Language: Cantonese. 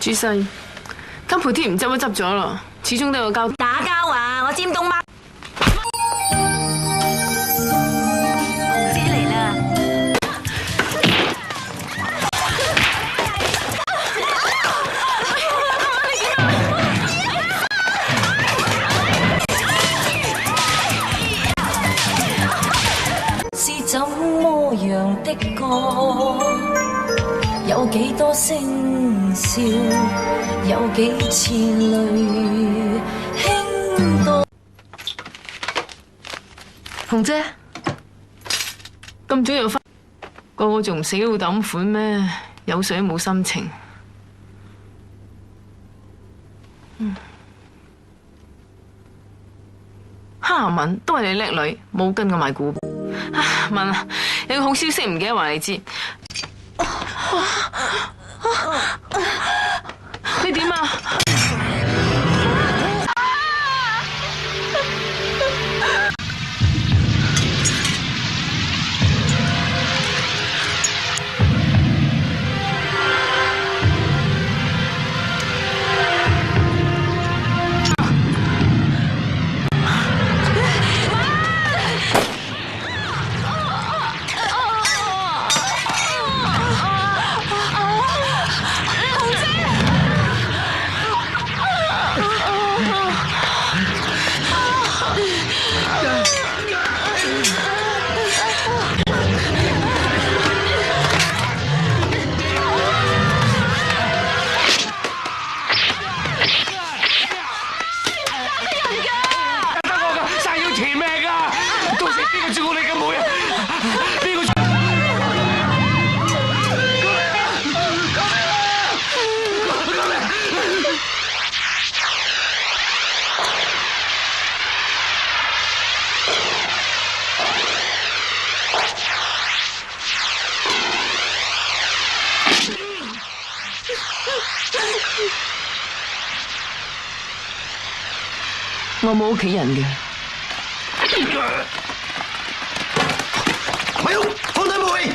主世，間鋪貼唔執都執咗咯，始終都有交。打交啊！我尖東媽紅姐嚟啦！是怎麼樣的歌？有幾多聲笑，有幾次淚輕到。紅姐，咁早又返，個個仲唔死老豆咁款咩？有水都冇心情。哈文都係你叻女，冇跟我買股。啊文啊，有個好消息唔記得話你知。你點啊？我冇屋企人嘅。咪喐，放低武器！